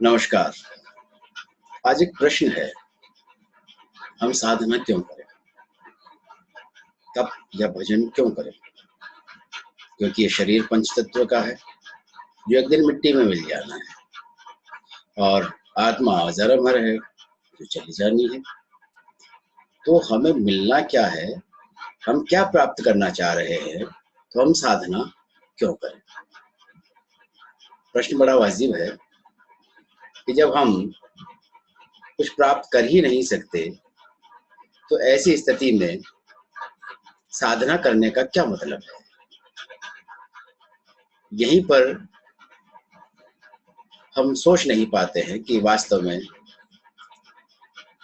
नमस्कार। आज एक प्रश्न है, हम साधना क्यों करें? तप या भजन क्यों करें? क्योंकि ये शरीर पंच तत्व का है, जो एक दिन मिट्टी में मिल जाना है, और आत्मा अजर अमर है, जो चली जानी है। तो हमें मिलना क्या है, हम क्या प्राप्त करना चाह रहे हैं, तो हम साधना क्यों करें? प्रश्न बड़ा वाजिब है कि जब हम कुछ प्राप्त कर ही नहीं सकते, तो ऐसी स्थिति में साधना करने का क्या मतलब है? यहीं पर हम सोच नहीं पाते हैं कि वास्तव में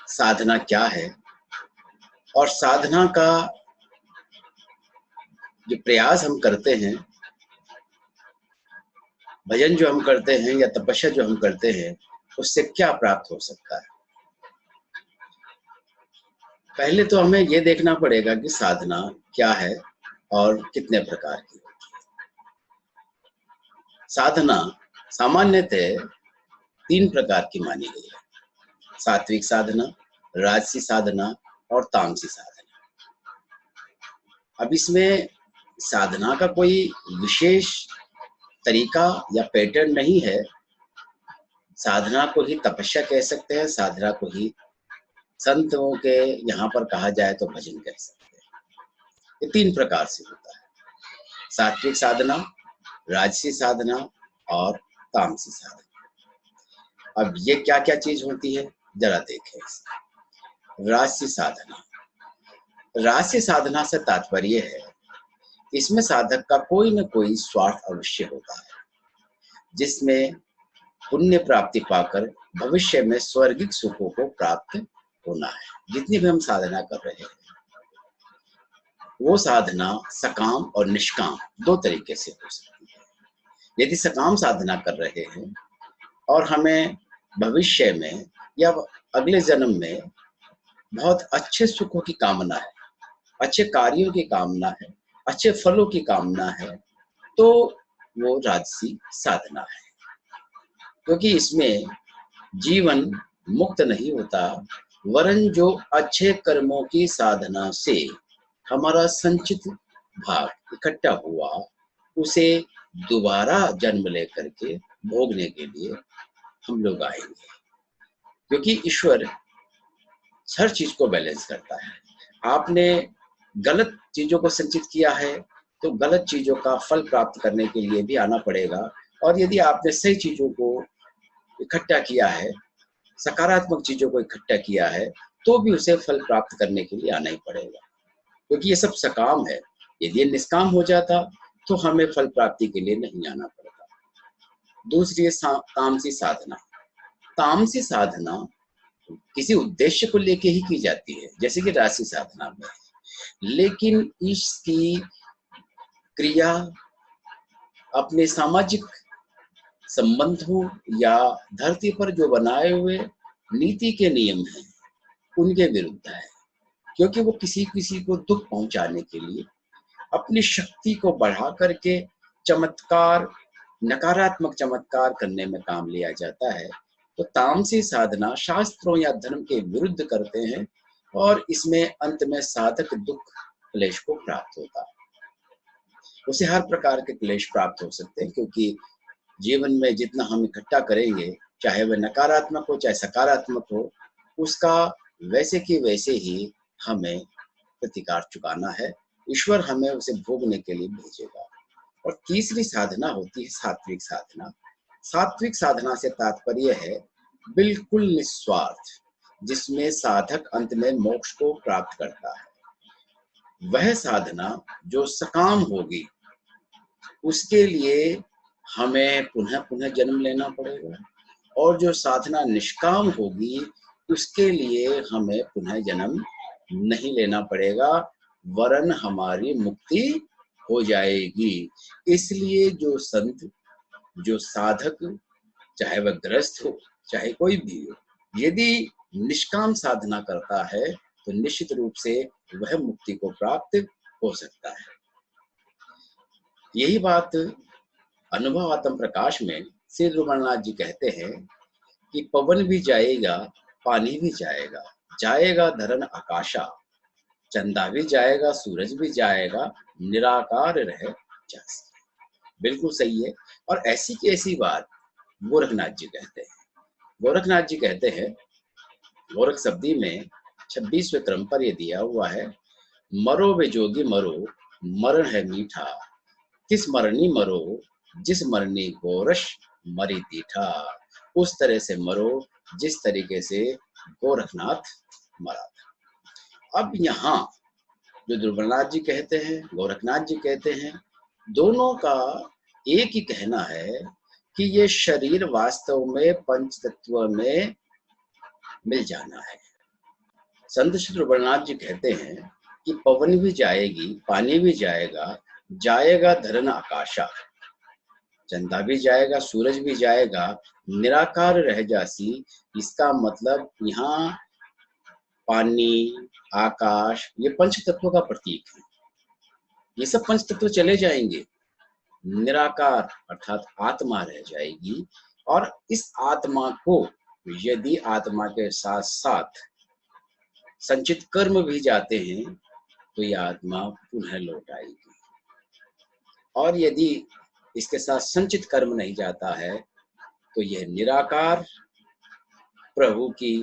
साधना क्या है, और साधना का जो प्रयास हम करते हैं, भजन जो हम करते हैं या तपस्या जो हम करते हैं, उससे क्या प्राप्त हो सकता है। पहले तो हमें ये देखना पड़ेगा कि साधना क्या है और कितने प्रकार की होती है। साधना सामान्यतः 3 प्रकार की मानी गई है: सात्विक साधना, राजसी साधना और तामसी साधना। अब इसमें साधना का कोई विशेष तरीका या पैटर्न नहीं है। साधना को ही तपस्या कह सकते हैं, साधना को ही संतों के यहाँ पर कहा जाए तो भजन कह सकते हैं। ये 3 प्रकार से होता है: सात्विक साधना, राजसी साधना और तामसी साधना। अब ये क्या क्या चीज होती है, जरा देखें इसे। राजसी साधना, राजसी साधना से तात्पर्य है, इसमें साधक का कोई न कोई स्वार्थ अवश्य होता है, जिसमें पुण्य प्राप्ति पाकर भविष्य में स्वर्गिक सुखों को प्राप्त होना है। जितनी भी हम साधना कर रहे हैं, वो साधना सकाम और निष्काम 2 तरीके से हो सकती है। यदि सकाम साधना कर रहे हैं और हमें भविष्य में या अगले जन्म में बहुत अच्छे सुखों की कामना है, अच्छे कार्यों की कामना है, अच्छे फलों की कामना है, तो वो राजसी साधना है। क्योंकि इसमें जीवन मुक्त नहीं होता, वरन जो अच्छे कर्मों की साधना से हमारा संचित भाग इकट्ठा हुआ, उसे दोबारा जन्म लेकर के भोगने के लिए हम लोग आएंगे। क्योंकि ईश्वर हर चीज को बैलेंस करता है। आपने गलत चीजों को संचित किया है, तो गलत चीजों का फल प्राप्त करने के लिए भी आना पड़ेगा, और यदि आपने सही चीजों को इकट्ठा किया है, सकारात्मक चीजों को इकट्ठा किया है, तो भी उसे फल प्राप्त करने के लिए आना ही पड़ेगा। क्योंकि ये सब सकाम है। यदि ये निष्काम हो जाता, तो हमें फल प्राप्ति के लिए नहीं आना पड़ता। दूसरी है तामसी साधना। तामसी साधना किसी उद्देश्य को लेके ही की जाती है, जैसे कि राशि साधना में, लेकिन इसकी क्रिया अपने सामाजिक संबंधों या धरती पर जो बनाए हुए नीति के नियम हैं, उनके विरुद्ध है। क्योंकि वो किसी किसी को दुख पहुंचाने के लिए अपनी शक्ति को बढ़ा करके चमत्कार, नकारात्मक चमत्कार करने में काम लिया जाता है। तो तामसी साधना शास्त्रों या धर्म के विरुद्ध करते हैं, और इसमें अंत में साधक दुख क्लेश को प्राप्त होता है। उसे हर प्रकार के क्लेश प्राप्त हो सकते हैं, क्योंकि जीवन में जितना हम इकट्ठा करेंगे, चाहे वह नकारात्मक हो चाहे सकारात्मक हो, उसका वैसे की वैसे ही हमें प्रतिकार चुकाना है। ईश्वर हमें उसे भोगने के लिए भेजेगा। और तीसरी साधना होती है सात्विक साधना। सात्विक साधना से तात्पर्य है बिल्कुल निस्वार्थ, जिसमें साधक अंत में मोक्ष को प्राप्त करता है। वह साधना जो सकाम होगी, उसके लिए हमें पुनः पुनः जन्म लेना पड़ेगा, और जो साधना निष्काम होगी, उसके लिए हमें पुनः जन्म नहीं लेना पड़ेगा, वरन हमारी मुक्ति हो जाएगी। इसलिए जो संत, जो साधक, चाहे वह गृहस्थ हो चाहे कोई भी हो, यदि निष्काम साधना करता है, तो निश्चित रूप से वह मुक्ति को प्राप्त हो सकता है। यही बात अनुभव आत्म प्रकाश में श्री रमणनाथ जी कहते हैं कि पवन भी जाएगा, पानी भी जाएगा, जाएगा धरन आकाशा, चंदा भी जाएगा, सूरज भी जाएगा, निराकार रह जासी। बिल्कुल सही है। और ऐसी की ऐसी बात गोरखनाथ जी कहते हैं। गोरखनाथ जी कहते हैं, गोरख शब्दी में 26वें क्रम पर ये दिया हुआ है, मरो वे जोगी मरो, मरण है मीठा, किस मरनी मरो, जिस मरनी गोरश मरी दीठा। उस तरह से मरो जिस तरीके से गोरखनाथ मरा था। अब यहाँ जो ध्रुवनाथ जी कहते हैं, गोरखनाथ जी कहते हैं, दोनों का एक ही कहना है कि ये शरीर वास्तव में पंच तत्व में मिल जाना है। संत श्री ध्रुवनाथ जी कहते हैं कि पवन भी जाएगी, पानी भी जाएगा, जाएगा धरन आकाशा, चंदा भी जाएगा, सूरज भी जाएगा, निराकार रह जासी। इसका मतलब यहाँ पानी, आकाश, ये पंच तत्वों का प्रतीक है। ये सब पंच तत्व चले जाएंगे, निराकार अर्थात आत्मा रह जाएगी। और इस आत्मा को यदि आत्मा के साथ साथ संचित कर्म भी जाते हैं तो यह आत्मा पुनः लौट आएगी। और यदि इसके साथ संचित कर्म नहीं जाता है तो यह निराकार प्रभु की,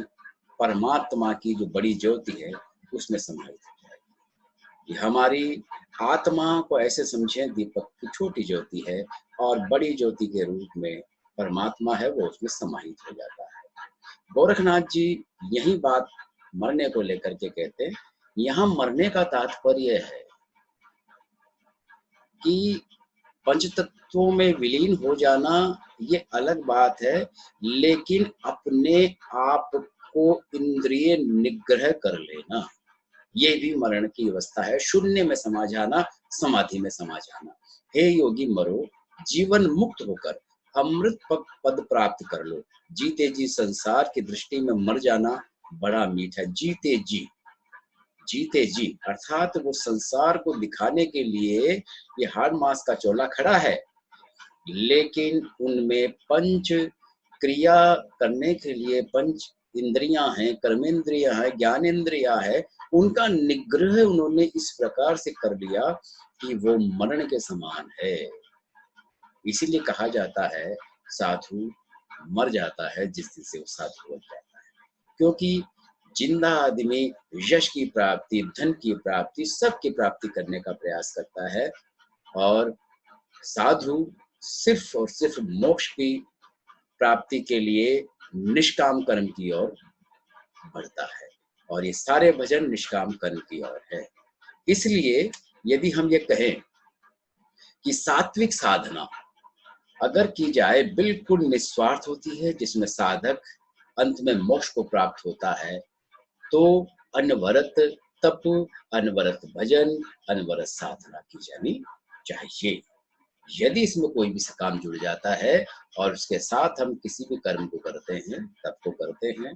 परमात्मा की जो बड़ी ज्योति है उसमें समाहित हो जाएगी। हमारी आत्मा को ऐसे समझें, दीपक की छोटी ज्योति है और बड़ी ज्योति के रूप में परमात्मा है, वो उसमें समाहित हो जाता है। गोरखनाथ जी यही बात मरने को लेकर के कहते हैं। यहाँ मरने का तात्पर्य है कि पंचतत्वों में विलीन हो जाना ये अलग बात है, लेकिन अपने आप को इंद्रिय निग्रह कर लेना ये भी मरण की अवस्था है। शून्य में समा जाना, समाधि में समा जाना। हे योगी मरो, जीवन मुक्त होकर अमृत पद प्राप्त कर लो। जीते जी संसार की दृष्टि में मर जाना बड़ा मीठा। जीते जी, जीते जी अर्थात वो संसार को दिखाने के लिए ये हाड़ मास का चोला खड़ा है, लेकिन उनमें पंच क्रिया करने के लिए पंच इंद्रियां हैं, कर्मेंद्रियां हैं, ज्ञानेंद्रियां हैं, उनका निग्रह उन्होंने इस प्रकार से कर लिया कि वो मरण के समान है। इसीलिए कहा जाता है साधु मर जाता है जिस दिन से वो साधु बन जाता है, क्योंकि जिंदा आदमी यश की प्राप्ति, धन की प्राप्ति, सब की प्राप्ति करने का प्रयास करता है, और साधु सिर्फ और सिर्फ मोक्ष की प्राप्ति के लिए निष्काम कर्म की ओर बढ़ता है। और ये सारे भजन निष्काम कर्म की ओर है। इसलिए यदि हम ये कहें कि सात्विक साधना अगर की जाए बिल्कुल निस्वार्थ होती है, जिसमें साधक अंत में मोक्ष को प्राप्त होता है, तो अनवरत तप, अनवरत भजन, अनवरत साधना की जानी चाहिए। यदि इसमें कोई भी काम जुड़ जाता है और उसके साथ हम किसी भी कर्म को करते हैं, तप को करते हैं,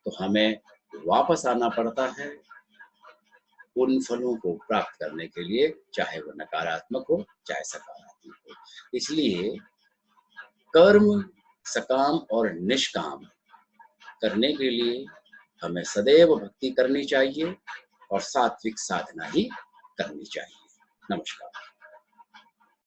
तो हमें वापस आना पड़ता है उन फलों को प्राप्त करने के लिए, चाहे वो नकारात्मक हो चाहे सकारात्मक हो। इसलिए कर्म सकाम और निष्काम करने के लिए हमें सदैव भक्ति करनी चाहिए और सात्विक साधना ही करनी चाहिए। नमस्कार।